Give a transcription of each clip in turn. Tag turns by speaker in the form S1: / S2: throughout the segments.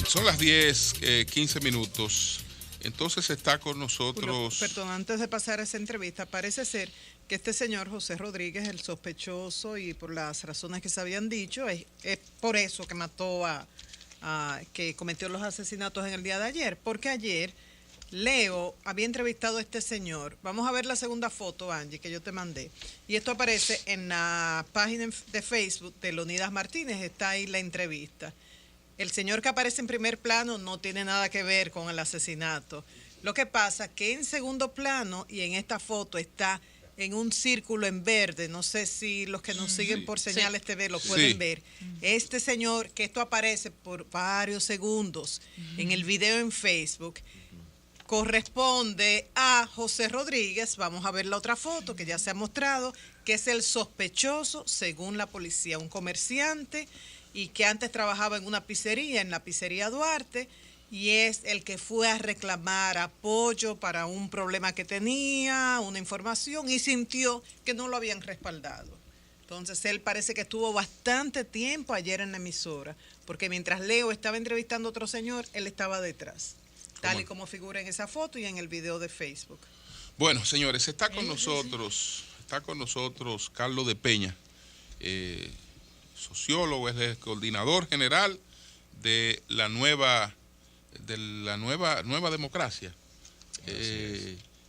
S1: Son las 10, 15 minutos. Entonces está con nosotros...
S2: Julio, perdón, antes de pasar a esa entrevista, parece ser que este señor José Rodríguez, el sospechoso, y por las razones que se habían dicho, es por eso que mató que cometió los asesinatos en el día de ayer, porque ayer Leo había entrevistado a este señor. Vamos a ver la segunda foto, Angie, que yo te mandé. Y esto aparece en la página de Facebook de Leonidas Martínez, está ahí la entrevista. El señor que aparece en primer plano no tiene nada que ver con el asesinato. Lo que pasa que en segundo plano y en esta foto está en un círculo en verde. No sé si los que nos siguen por señales TV lo pueden ver. Este señor, que esto aparece por varios segundos en el video en Facebook, corresponde a José Rodríguez. Vamos a ver la otra foto que ya se ha mostrado, que es el sospechoso según la policía, un comerciante y que antes trabajaba en una pizzería, en la pizzería Duarte, y es el que fue a reclamar apoyo para un problema que tenía, una información, y sintió que no lo habían respaldado. Entonces él parece que estuvo bastante tiempo ayer en la emisora, porque mientras Leo estaba entrevistando a otro señor, él estaba detrás, tal y como figura en esa foto y en el video de Facebook.
S1: Bueno, señores, está con nosotros Carlos de Peña, sociólogo, es el coordinador general de la nueva democracia.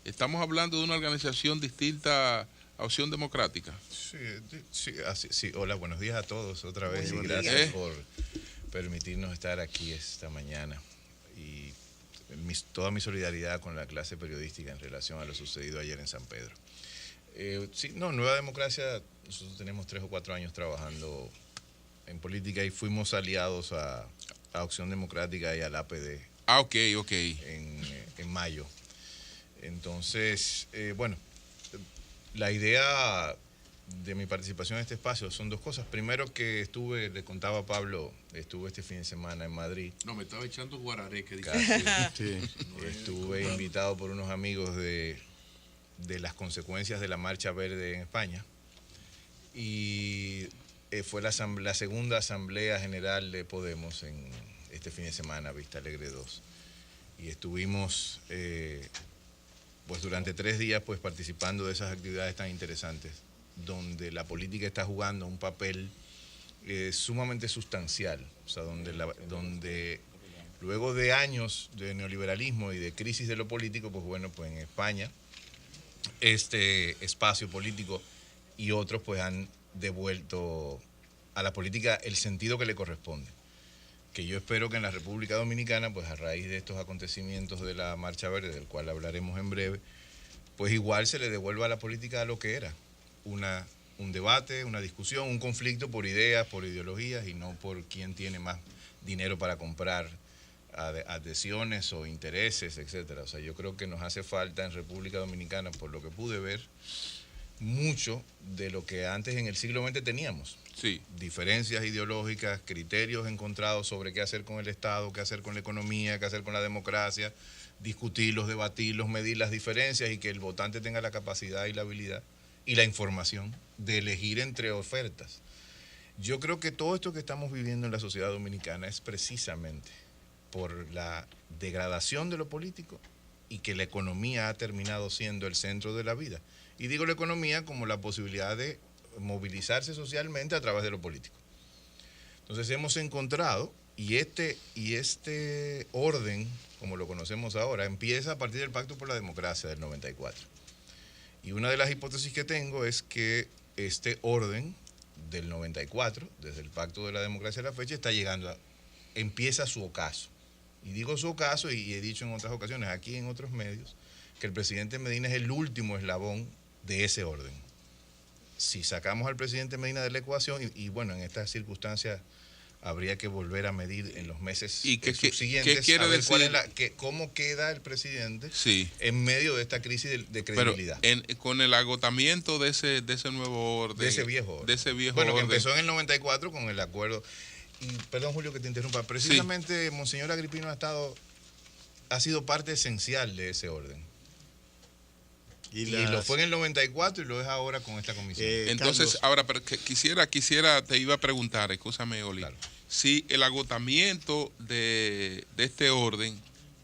S1: Estamos hablando de una organización distinta a Opción Democrática.
S3: Sí. Hola, buenos días a todos otra vez y gracias por permitirnos estar aquí esta mañana. Y toda mi solidaridad con la clase periodística en relación a lo sucedido ayer en San Pedro. Nueva Democracia, nosotros tenemos 3 o 4 años trabajando en política y fuimos aliados a Opción Democrática y al APD.
S1: Ok.
S3: En mayo. Entonces, la idea de mi participación en este espacio son 2 cosas. Primero que le contaba a Pablo, estuve este fin de semana en Madrid.
S4: No, me estaba echando guararé, que
S3: sí. Estuve invitado por unos amigos de las consecuencias de la Marcha Verde en España. Y fue la segunda Asamblea General de Podemos en este fin de semana, Vista Alegre 2. Y estuvimos durante 3 días participando de esas actividades tan interesantes, donde la política está jugando un papel sumamente sustancial, o sea, donde luego de años de neoliberalismo y de crisis de lo político, en España este espacio político y otros han devuelto a la política el sentido que le corresponde. Que yo espero que en la República Dominicana, a raíz de estos acontecimientos de la Marcha Verde, del cual hablaremos en breve, igual se le devuelva a la política a lo que era, un debate, una discusión, un conflicto por ideas, por ideologías y no por quién tiene más dinero para comprar adhesiones o intereses, etcétera. O sea, yo creo que nos hace falta en República Dominicana, por lo que pude ver, mucho de lo que antes en el siglo XX teníamos.
S1: Sí.
S3: Diferencias ideológicas, criterios encontrados sobre qué hacer con el Estado, qué hacer con la economía, qué hacer con la democracia, discutirlos, debatirlos, medir las diferencias y que el votante tenga la capacidad y la habilidad y la información de elegir entre ofertas. Yo creo que todo esto que estamos viviendo en la sociedad dominicana es precisamente por la degradación de lo político y que la economía ha terminado siendo el centro de la vida. Y digo la economía como la posibilidad de movilizarse socialmente a través de lo político. Entonces hemos encontrado, y este orden, como lo conocemos ahora, empieza a partir del Pacto por la Democracia del 94. Y una de las hipótesis que tengo es que este orden del 94, desde el Pacto de la Democracia a la fecha, empieza su ocaso. Y digo su ocaso, y he dicho en otras ocasiones, aquí en otros medios, que el presidente Medina es el último eslabón de ese orden. Si sacamos al presidente Medina de la ecuación, en estas circunstancias habría que volver a medir en los meses subsiguientes,
S1: ¿qué quiere decir?
S3: cómo queda el presidente
S1: sí.
S3: en medio de esta crisis de credibilidad.
S1: Pero con el agotamiento de ese nuevo orden.
S3: De ese viejo orden.
S1: orden.
S3: Que empezó en el 94 con el acuerdo. Y, perdón, Julio, que te interrumpa. Precisamente, sí. Monseñor Agripino ha sido parte esencial de ese orden. Y lo fue en el 94 y lo es ahora con esta comisión.
S1: Entonces, Carlos, ahora, pero quisiera, te iba a preguntar, escúchame, Oli. Claro. si el agotamiento de este orden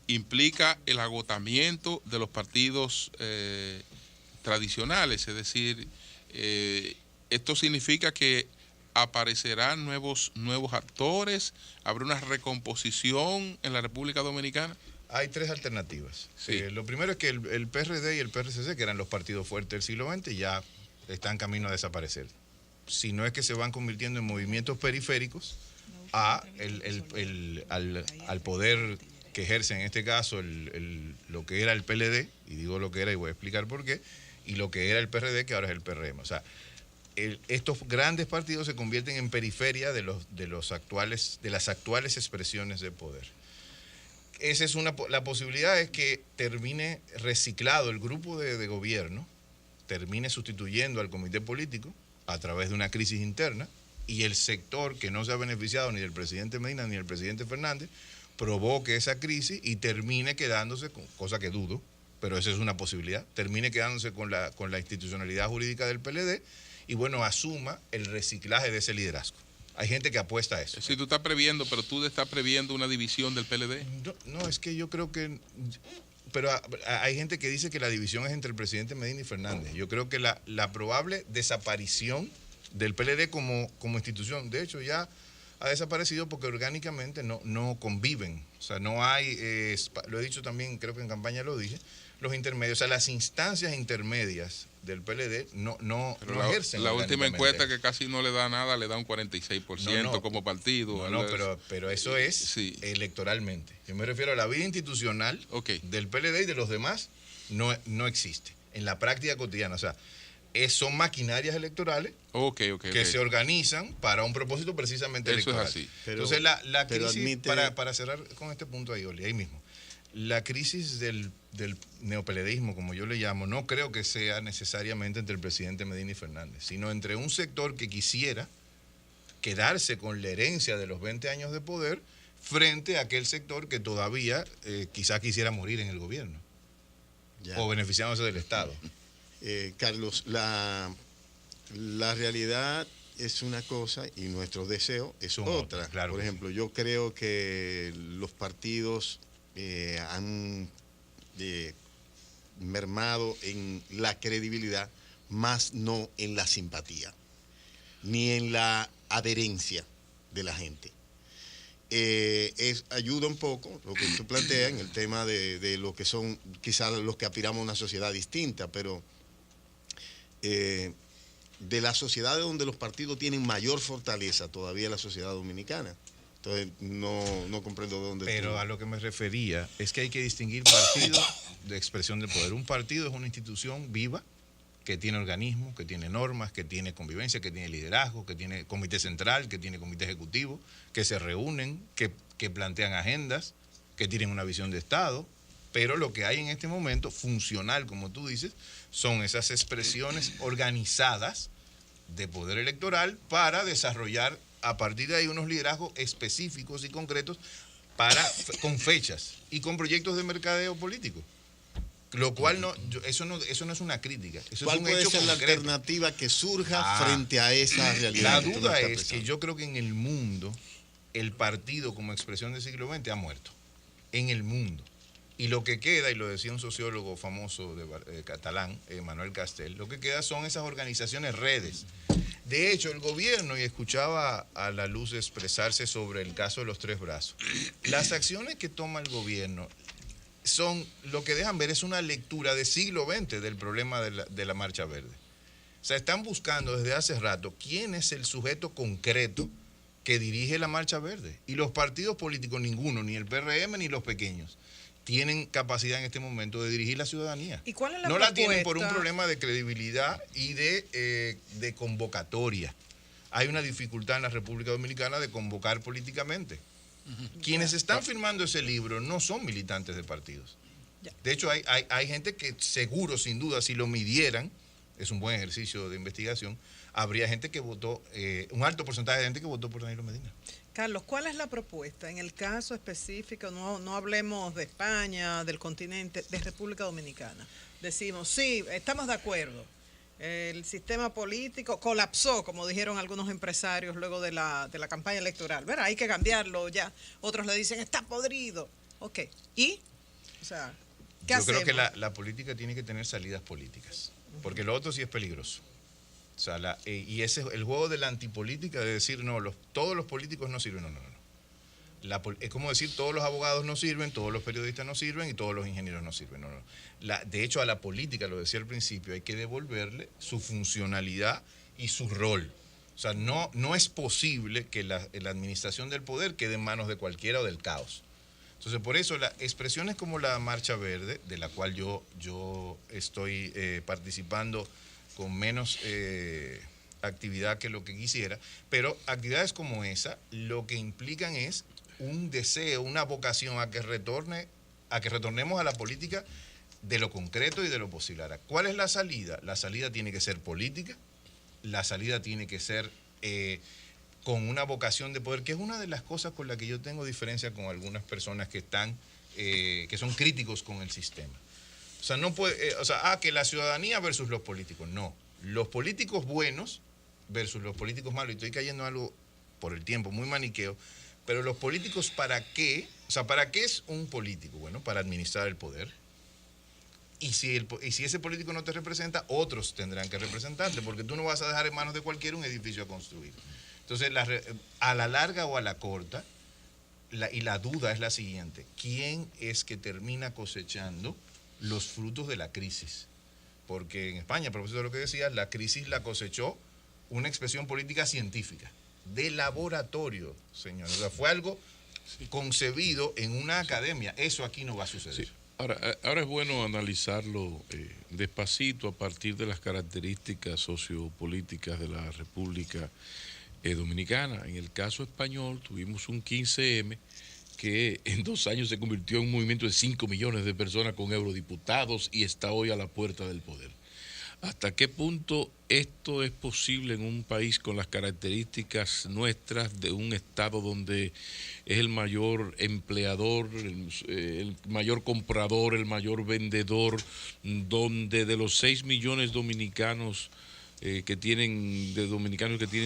S1: implica el agotamiento de los partidos tradicionales, es decir, esto significa que aparecerán nuevos actores, habrá una recomposición en la República Dominicana.
S3: Hay tres alternativas.
S1: Sí.
S3: Lo primero es que el PRD y el PRCC, que eran los partidos fuertes del siglo XX, ya están camino a desaparecer. Si no es que se van convirtiendo en movimientos periféricos al poder que ejerce en este caso lo que era el PLD, y digo lo que era y voy a explicar por qué, y lo que era el PRD, que ahora es el PRM. O sea, estos grandes partidos se convierten en periferia de las actuales expresiones de poder. Esa es la posibilidad, es que termine reciclado el grupo de gobierno, termine sustituyendo al comité político a través de una crisis interna, y el sector que no se ha beneficiado ni del presidente Medina ni del presidente Fernández provoque esa crisis y termine quedándose, cosa que dudo, pero esa es una posibilidad, termine quedándose con la institucionalidad jurídica del PLD y bueno, asuma el reciclaje de ese liderazgo. Hay gente que apuesta a eso.
S1: Si tú estás previendo, pero tú estás previendo una división del PLD.
S3: No, es que yo creo que... Pero hay gente que dice que la división es entre el presidente Medina y Fernández. Yo creo que la probable desaparición del PLD como institución, de hecho ya ha desaparecido porque orgánicamente no conviven. O sea, no hay, lo he dicho también, creo que en campaña lo dije, los intermedios, o sea, las instancias intermedias del PLD no ejercen.
S1: La última encuesta que casi no le da nada, le da un 46% como partido.
S3: Pero eso es electoralmente. Yo me refiero a la vida institucional del PLD y de los demás, no existe. En la práctica cotidiana, o sea, son maquinarias electorales que se organizan para un propósito precisamente electoral.
S1: Eso es así.
S3: Entonces, la crisis, para cerrar con este punto ahí, Oli, ahí mismo, la crisis del neopeledeísmo, como yo le llamo, no creo que sea necesariamente entre el presidente Medina y Fernández, sino entre un sector que quisiera quedarse con la herencia de los 20 años de poder frente a aquel sector que todavía quizás quisiera morir en el gobierno o beneficiándose del Estado.
S5: Carlos, la realidad es una cosa y nuestro deseo es otra.
S3: Claro.
S5: Por ejemplo, yo creo que los partidos han mermado en la credibilidad, más no en la simpatía, ni en la adherencia de la gente. Ayuda un poco lo que tú planteas en el tema de lo que son quizás los que aspiramos a una sociedad distinta, pero de las sociedades donde los partidos tienen mayor fortaleza todavía la sociedad dominicana. Entonces no comprendo de dónde.
S3: Pero a lo que me refería es que hay que distinguir partidos de expresión del poder. Un partido es una institución viva que tiene organismos, que tiene normas, que tiene convivencia, que tiene liderazgo, que tiene comité central, que tiene comité ejecutivo, que se reúnen, que plantean agendas, que tienen una visión de Estado. Pero lo que hay en este momento, funcional, como tú dices, son esas expresiones organizadas de poder electoral para desarrollar a partir de ahí unos liderazgos específicos y concretos con fechas y con proyectos de mercadeo político. Lo cual eso no es una crítica. Eso
S5: ¿Cuál
S3: es un
S5: puede
S3: hecho
S5: ser la
S3: concreto.
S5: alternativa que surja frente a esa realidad?
S3: La duda es que yo creo que en el mundo el partido como expresión del siglo XX ha muerto. En el mundo. Y lo que queda, y lo decía un sociólogo famoso catalán, Manuel Castel, lo que queda son esas organizaciones, redes. De hecho, el gobierno, y escuchaba a La Luz expresarse sobre el caso de los Tres Brazos, las acciones que toma el gobierno son, lo que dejan ver es una lectura del siglo XX del problema de la Marcha Verde. O sea, están buscando desde hace rato quién es el sujeto concreto que dirige la Marcha Verde. Y los partidos políticos, ninguno, ni el PRM ni los pequeños, tienen capacidad en este momento de dirigir la ciudadanía.
S2: ¿Y cuál es la
S3: no
S2: propuesta?
S3: La tienen por un problema de credibilidad y de convocatoria. Hay una dificultad en la República Dominicana de convocar políticamente. Quienes están firmando ese libro no son militantes de partidos. De hecho, hay gente que seguro, sin duda, si lo midieran, es un buen ejercicio de investigación, habría gente que votó, un alto porcentaje de gente que votó por Danilo Medina.
S2: Carlos, ¿cuál es la propuesta? En el caso específico, no hablemos de España, del continente, de República Dominicana. Decimos, sí, estamos de acuerdo. El sistema político colapsó, como dijeron algunos empresarios luego de la campaña electoral. Verá, hay que cambiarlo ya. Otros le dicen, está podrido. Ok. ¿Y? O sea, ¿qué
S3: Yo
S2: hacemos?
S3: creo que la política tiene que tener salidas políticas, porque lo otro sí es peligroso. O sea, y ese es el juego de la antipolítica, de decir, no, todos los políticos no sirven. No. Es como decir, todos los abogados no sirven, todos los periodistas no sirven y todos los ingenieros no sirven. No. De hecho, a la política, lo decía al principio, hay que devolverle su funcionalidad y su rol. O sea, no es posible que la administración del poder quede en manos de cualquiera o del caos. Entonces, por eso, las expresiones como la Marcha Verde, de la cual yo estoy participando con menos actividad que lo que quisiera, pero actividades como esa lo que implican es un deseo, una vocación a que retornemos a la política de lo concreto y de lo posible. Ahora, ¿cuál es la salida? La salida tiene que ser política, la salida tiene que ser con una vocación de poder, que es una de las cosas con las que yo tengo diferencia con algunas personas que son críticos con el sistema. O sea, no puede, que la ciudadanía versus los políticos. No, los políticos buenos versus los políticos malos. Y estoy cayendo en algo por el tiempo muy maniqueo. Pero los políticos, ¿para qué? O sea, ¿para qué es un político? Bueno, para administrar el poder. Y si ese político no te representa, otros tendrán que representarte, porque tú no vas a dejar en manos de cualquiera un edificio a construir. Entonces, a la larga o a la corta, y la duda es la siguiente: ¿quién es que termina cosechando los frutos de la crisis? Porque en España, a propósito de lo que decías, la crisis la cosechó una expresión política científica, de laboratorio, señor. O sea, fue algo concebido en una academia. Eso aquí no va a suceder.
S1: Sí. Ahora es bueno analizarlo despacito a partir de las características sociopolíticas de la República Dominicana. En el caso español tuvimos un 15M que en 2 años se convirtió en un movimiento de 5 millones de personas con eurodiputados y está hoy a la puerta del poder. ¿Hasta qué punto esto es posible en un país con las características nuestras de un estado donde es el mayor empleador, el mayor comprador, el mayor vendedor, donde de los 6 millones dominicanos que tienen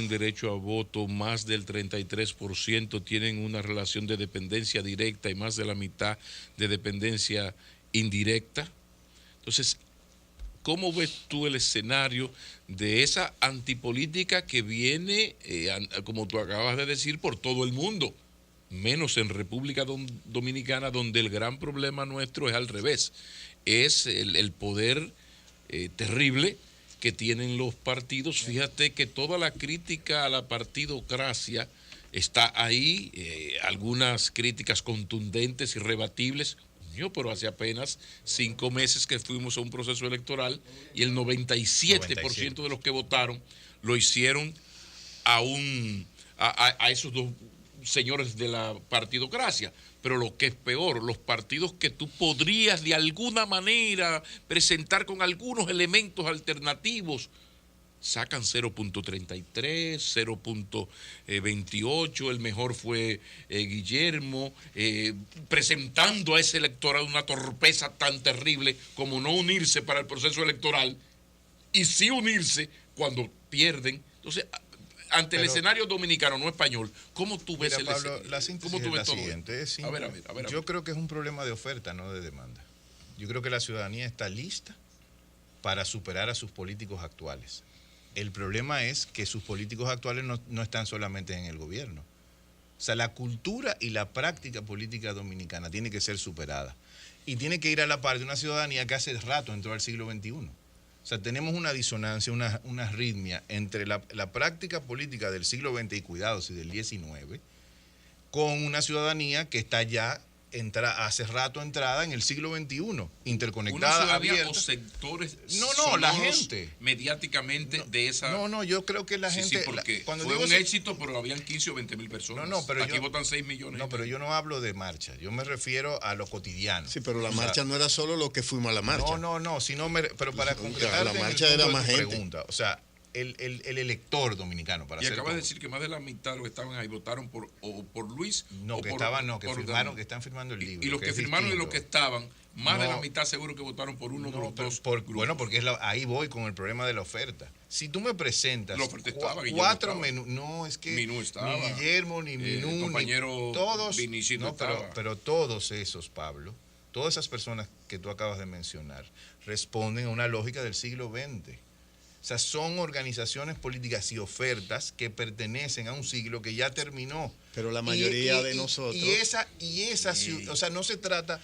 S1: derecho a voto, más del 33% tienen una relación de dependencia directa y más de la mitad de dependencia indirecta? Entonces, ¿cómo ves tú el escenario de esa antipolítica que viene, como tú acabas de decir, por todo el mundo, menos en República Dominicana, donde el gran problema nuestro es al revés? Es el poder terrible que tienen los partidos. Fíjate que toda la crítica a la partidocracia está ahí, algunas críticas contundentes, irrebatibles. Pero hace apenas 5 meses que fuimos a un proceso electoral y el 97% de los que votaron lo hicieron a esos dos señores de la partidocracia. Pero lo que es peor, los partidos que tú podrías de alguna manera presentar con algunos elementos alternativos, sacan 0.33, 0.28, el mejor fue Guillermo, presentando a ese electorado una torpeza tan terrible como no unirse para el proceso electoral y sí unirse cuando pierden. Entonces, ante el escenario dominicano, no español, ¿cómo tú ves
S3: el Pablo, la síntesis es la siguiente.
S1: A ver.
S3: Yo creo que es un problema de oferta, no de demanda. Yo creo que la ciudadanía está lista para superar a sus políticos actuales. El problema es que sus políticos actuales no están solamente en el gobierno. O sea, la cultura y la práctica política dominicana tiene que ser superada. Y tiene que ir a la par de una ciudadanía que hace rato entró al siglo XXI. O sea, tenemos una disonancia, una arritmia entre la práctica política del siglo XX y cuidados y del XIX con una ciudadanía que está ya hace rato entrada en el siglo XXI, interconectada, abierta.
S1: ¿O sectores
S3: la gente
S1: mediáticamente de esa?
S3: No, yo creo que la gente...
S1: Sí, porque fue un éxito, pero habían 15 o 20 mil personas.
S3: Pero
S1: aquí votan 6 millones.
S3: No, pero yo no hablo de marcha, yo me refiero a lo cotidiano.
S5: Sí, pero la marcha no era solo lo que fuimos a la marcha.
S3: No, pero para concretar
S5: la marcha era más gente.
S3: Pregunta, o sea, el elector dominicano. Para
S1: y
S3: ser
S1: acaba de
S3: como-
S1: decir que más de la mitad de los que estaban ahí votaron por Luis.
S3: No,
S1: o
S3: que
S1: por-
S3: estaban, no, que
S1: por
S3: firmaron,
S1: Danilo.
S3: que están firmando el libro.
S1: Y los que
S3: es
S1: firmaron y los
S3: distinto.
S1: que estaban, más de
S3: No.
S1: la mitad seguro que votaron por uno de
S3: No,
S1: los dos
S3: pero
S1: grupos.
S3: bueno, porque ahí voy con el problema de la oferta. Si tú me presentas
S1: La oferta estaba, Guillermo
S3: cuatro
S1: estaba.
S3: menús, no, es que
S1: Minú estaba.
S3: ni Guillermo, ni Minú,
S1: el
S3: ni
S1: compañero
S3: todos,
S1: Vinicito
S3: no,
S1: estaba.
S3: pero todos esos, Pablo, todas esas personas que tú acabas de mencionar, responden a una lógica del siglo XX. O sea, son organizaciones políticas y ofertas que pertenecen a un siglo que ya terminó.
S5: Pero la mayoría de nosotros...
S3: Y esa o sea, no se trata...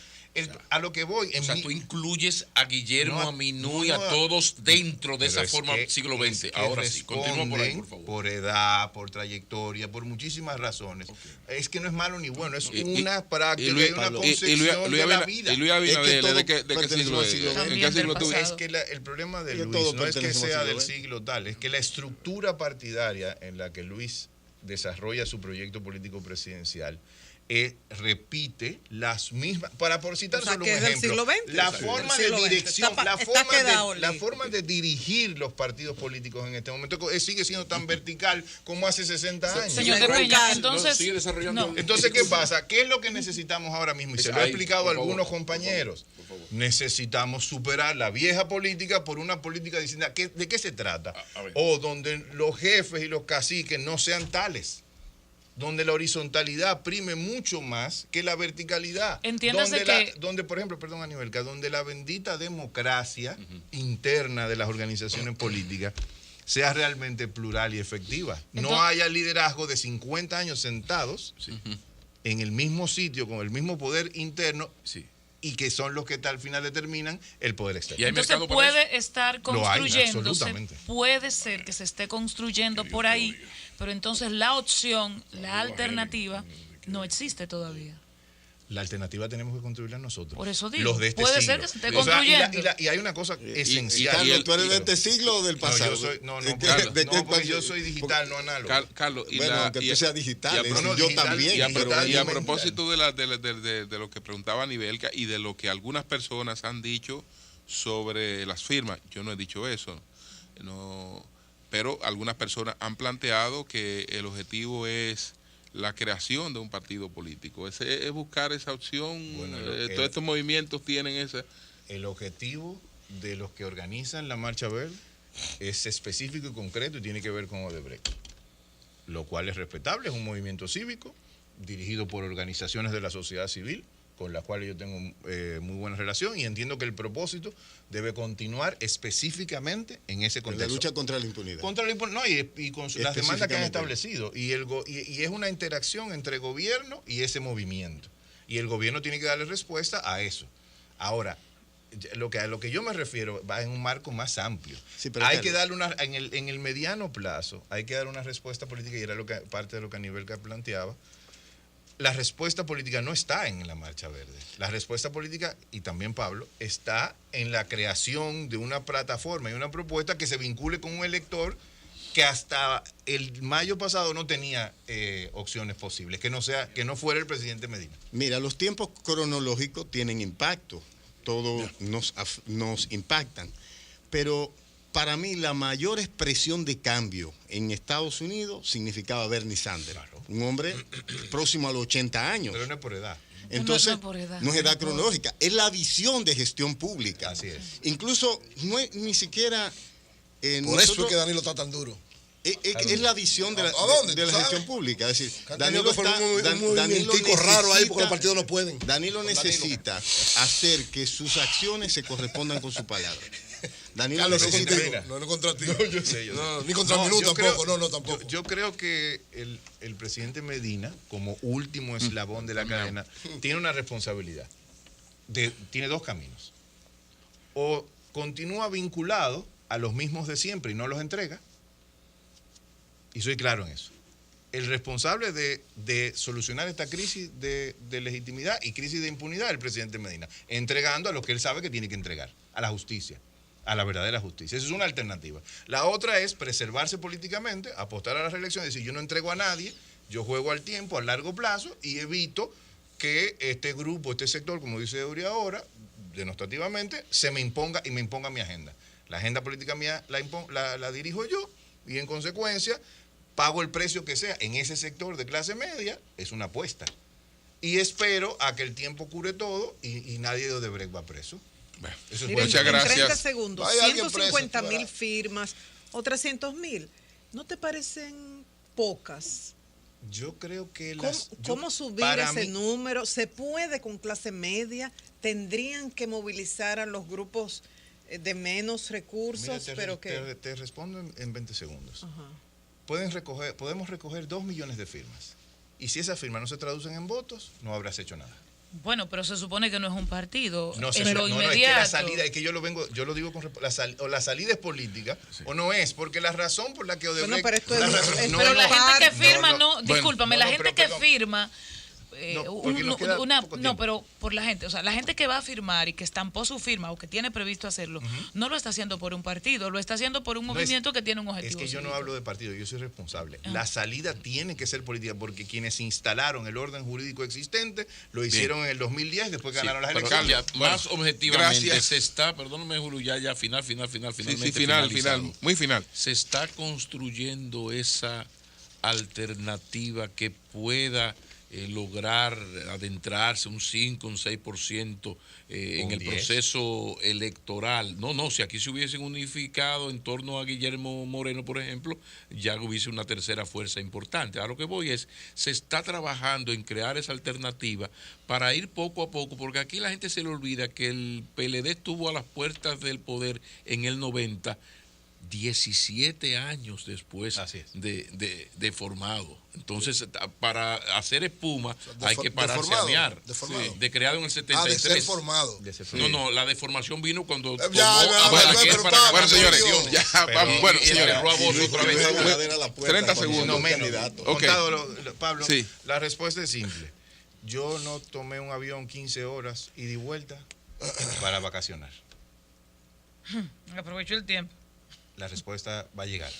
S3: a lo que voy...
S1: O sea, tú incluyes a Guillermo,
S3: No,
S1: a Minú y a
S3: no,
S1: todos dentro de
S3: pero
S1: esa
S3: es
S1: forma
S3: que-
S1: siglo
S3: es
S1: XX.
S3: que
S1: Ahora sí, continúa por ahí,
S3: responden
S1: por favor.
S3: por edad, por trayectoria, por muchísimas razones. Es que no es malo ni bueno, es una práctica y una concepción de la vida.
S6: Y Luis Abinader,
S5: Es que
S6: ¿de qué
S5: todo
S6: siglo es?
S5: pertenecemos al siglo
S6: ¿En
S2: XX.
S6: qué siglo
S2: También
S6: tú?
S2: del
S3: Es que el problema de
S5: Y
S3: Luis
S5: todos
S3: no es que
S5: pertenecemos al
S3: sea
S5: siglo
S3: del
S5: XX.
S3: siglo tal, es que la estructura partidaria en la que Luis desarrolla su proyecto político presidencial repite las mismas, por citar
S2: O sea,
S3: solo
S2: que
S3: un
S2: es del
S3: ejemplo,
S2: siglo XX.
S3: la
S2: Sí.
S3: forma
S2: Del siglo
S3: de
S2: XX.
S3: dirección,
S2: Está
S3: la
S2: quedado,
S3: la
S2: Lee.
S3: forma de dirigir los partidos políticos en este momento sigue siendo tan vertical como hace 60 años.
S7: Señor de
S2: Señor
S7: Peña,
S2: Carlos,
S7: entonces...
S1: sigue desarrollando.
S7: no.
S3: Entonces, ¿qué pasa? ¿Qué es lo que necesitamos ahora mismo? Y se lo he
S1: Ahí,
S3: explicado a
S1: por favor,
S3: algunos
S1: por
S3: compañeros.
S1: favor, por favor.
S3: Necesitamos superar la vieja política por una política distinta. ¿De qué se trata?
S1: A ver.
S3: O donde los jefes y los caciques no sean tales. Donde la horizontalidad prime mucho más que la verticalidad.
S7: Entiéndase que-
S3: donde, por ejemplo, perdón, Anivelka, donde la bendita democracia interna de las organizaciones políticas sea realmente plural y efectiva. No
S7: Entonces-
S3: haya liderazgo de 50 años sentados en el mismo sitio, con el mismo poder interno,
S1: Sí.
S3: y que son los que al final determinan el poder externo.
S1: Y hay
S7: Entonces
S1: mercado para
S7: puede estar
S3: Lo hay,
S7: construyéndose,
S3: absolutamente.
S7: puede ser que se esté construyendo por ahí, pero entonces la opción, la alternativa, no existe todavía.
S3: La alternativa tenemos que construirla nosotros.
S7: Por eso digo,
S3: los de este
S7: puede
S3: siglo.
S7: ser que se esté
S3: O sea,
S7: construyendo.
S3: y hay una cosa
S5: Y
S3: esencial.
S5: Carlos, ¿tú eres de este siglo o del
S3: No,
S5: pasado?
S3: yo soy, no,
S5: ¿De
S3: no,
S5: qué-
S3: Carlos,
S5: de
S3: no,
S5: qué
S3: porque
S5: país?
S3: yo soy digital, no análogo.
S6: Carlos,
S5: Bueno, aunque tú seas digital,
S6: y a-
S5: es
S3: no,
S5: yo
S3: digital,
S5: también.
S6: Y a,
S3: digital,
S5: pero
S6: y a
S3: digital.
S6: propósito de lo que preguntaba Nivelka y de lo que algunas personas han dicho sobre las firmas, yo no he dicho eso, no, pero algunas personas han planteado que el objetivo es la creación de un partido político, es buscar esa opción.
S3: Bueno,
S6: todos estos movimientos tienen esa...
S3: El objetivo de los que organizan la Marcha Verde es específico y concreto y tiene que ver con Odebrecht, lo cual es respetable, es un movimiento cívico dirigido por organizaciones de la sociedad civil con las cuales yo tengo muy buena relación y entiendo que el propósito debe continuar específicamente en ese
S5: La
S3: contexto.
S5: lucha contra la impunidad.
S3: Contra la no, y con las demandas que han
S5: Específicamente.
S3: establecido. Y es una interacción entre gobierno y ese movimiento. Y el gobierno tiene que darle respuesta a eso. Ahora, a lo que yo me refiero va en un marco más amplio.
S5: Sí, pero
S3: hay
S5: Carlos,
S3: que darle en el mediano plazo, hay que dar una respuesta política, y era parte de lo que Anivelka planteaba. La respuesta política no está en la Marcha Verde. La respuesta política, y también Pablo, está en la creación de una plataforma y una propuesta que se vincule con un elector que hasta el mayo pasado no tenía opciones posibles, que no fuera el presidente Medina.
S5: Mira, los tiempos cronológicos tienen impacto, todos nos impactan, pero para mí la mayor expresión de cambio en Estados Unidos significaba Bernie Sanders,
S3: Claro.
S5: un hombre próximo a los 80 años.
S3: Pero no es por edad.
S5: Entonces,
S7: No, por edad.
S5: no es edad cronológica, es la visión de gestión pública.
S3: Así es.
S5: Incluso no es ni siquiera...
S8: Por eso
S5: nosotros-
S8: es que Danilo está tan duro.
S5: es la visión de la,
S8: ¿A dónde?
S5: de la
S8: ¿Tú sabes?
S5: gestión pública. Es decir,
S8: Que han
S5: Danilo,
S8: tenido que formar un
S5: Danilo
S8: movimiento raro ahí porque
S5: necesita-
S8: los partidos no pueden.
S5: Danilo necesita hacer que sus acciones se correspondan con su palabra. Danilo
S8: Carlos, no
S5: necesita...
S8: contigo, no contra ti.
S3: Yo sé.
S8: No, ni contra
S3: No,
S8: Minú
S3: yo
S8: tampoco,
S3: creo-
S8: no, tampoco.
S3: Yo creo que el presidente Medina, como último eslabón de la cadena, tiene una responsabilidad. Tiene dos caminos. O continúa vinculado a los mismos de siempre y no los entrega. Y soy claro en eso. El responsable de solucionar esta crisis de legitimidad y crisis de impunidad es el presidente Medina, entregando a lo que él sabe que tiene que entregar, a la justicia, a la verdadera justicia. Esa es una alternativa. La otra es preservarse políticamente, apostar a la reelección, decir yo no entrego a nadie, yo juego al tiempo, a largo plazo y evito que este grupo, este sector, como dice Eury ahora, denostativamente, se me imponga y me imponga mi agenda. La agenda política mía la dirijo yo y en consecuencia pago el precio que sea. En ese sector de clase media es una apuesta. Y espero a que el tiempo cure todo y nadie de Odebrecht va preso.
S6: Bueno,
S3: Eso es
S2: Miren,
S6: muchas
S2: en
S6: gracias.
S2: 30 segundos,
S8: Hay alguien
S2: 150.000
S8: preso,
S2: firmas o 300.000. ¿No te parecen pocas?
S3: Yo creo que
S2: ¿Cómo subir
S3: para
S2: ese
S3: mí-
S2: número? ¿Se puede con clase media? ¿Tendrían que movilizar a los grupos de menos recursos?
S3: Mira,
S2: pero que
S3: te respondo en 20 segundos.
S2: Ajá.
S3: Podemos recoger 2 millones de firmas. Y si esas firmas no se traducen en votos, no habrás hecho nada.
S7: Bueno, pero se supone que no es un partido.
S3: No,
S7: en lo
S3: es que
S7: inmediato.
S3: la salida, es que yo lo digo con la salida es política o no es, porque la razón por la que Odebrecht...
S2: Bueno, pero esto
S3: la
S2: es-
S3: razón-
S2: es-
S3: no,
S7: Pero
S3: no,
S7: la gente que
S3: no,
S7: firma,
S3: no,
S7: no, discúlpame,
S3: no,
S7: la
S3: no,
S7: gente
S3: pero
S7: que
S3: perdón.
S7: firma,
S3: No, porque nos queda poco
S7: no,
S3: tiempo.
S7: pero por la gente, o sea, la gente que va a firmar y que estampó su firma o que tiene previsto hacerlo, no lo está haciendo por un partido, lo está haciendo por un
S3: No,
S7: movimiento que tiene un objetivo.
S3: Es que yo no
S7: cívico.
S3: hablo de partido, yo soy responsable. La salida tiene que ser política porque quienes instalaron el orden jurídico existente lo hicieron en el 2010 después que
S1: Sí,
S3: ganaron las
S1: pero
S3: elecciones.
S1: ya, más objetivamente
S6: gracias.
S1: se está, perdóname Julio, ya finalmente
S6: final,
S1: finalizado.
S6: muy final.
S1: Se está construyendo esa alternativa que pueda lograr adentrarse un 5, un 6% en
S3: Un
S1: el
S3: 10.
S1: proceso electoral. No, si aquí se hubiesen unificado en torno a Guillermo Moreno, por ejemplo, ya hubiese una tercera fuerza importante. A lo que voy es, se está trabajando en crear esa alternativa para ir poco a poco, porque aquí la gente se le olvida que el PLD estuvo a las puertas del poder en el 90, 17 años después
S3: Así es.
S1: de formado. Entonces, para hacer espuma
S8: sea,
S1: hay que pararse a
S8: deformado,
S1: mear.
S8: deformado.
S1: Sí, de creado en el
S8: Ah,
S1: 73.
S8: de ser formado.
S1: No, la deformación vino cuando tomó
S8: ya,
S1: a
S8: bueno,
S1: Balaguer
S8: pero
S1: para
S8: está-
S1: ganar
S6: Bueno, señores,
S1: elecciones.
S6: ya,
S3: Pero-
S6: bueno,
S1: y
S6: señores.
S1: agarró a Bozo otra vez.
S6: 30 segundos.
S3: No menos.
S5: candidato.
S6: Ok.
S3: Contado, Pablo,
S6: Sí.
S3: la respuesta es simple. Yo no tomé un avión 15 horas y di vuelta para vacacionar.
S7: Aprovechó el tiempo.
S3: La respuesta va a llegar.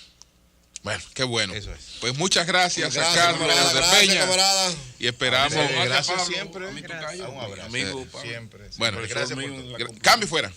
S6: Bueno, qué bueno.
S3: Eso es.
S6: Pues muchas gracias, a
S8: Gracias,
S6: Carlos
S8: camarada,
S6: de
S8: gracias,
S6: Peña
S8: camarada.
S6: y esperamos.
S3: Gracias
S1: Pablo,
S3: siempre.
S1: a mi tocayo,
S3: Un abrazo.
S1: amigo, Pablo.
S3: Siempre.
S6: Bueno,
S3: gracias por
S1: mío en
S3: todo.
S1: la
S6: Cambio fuera.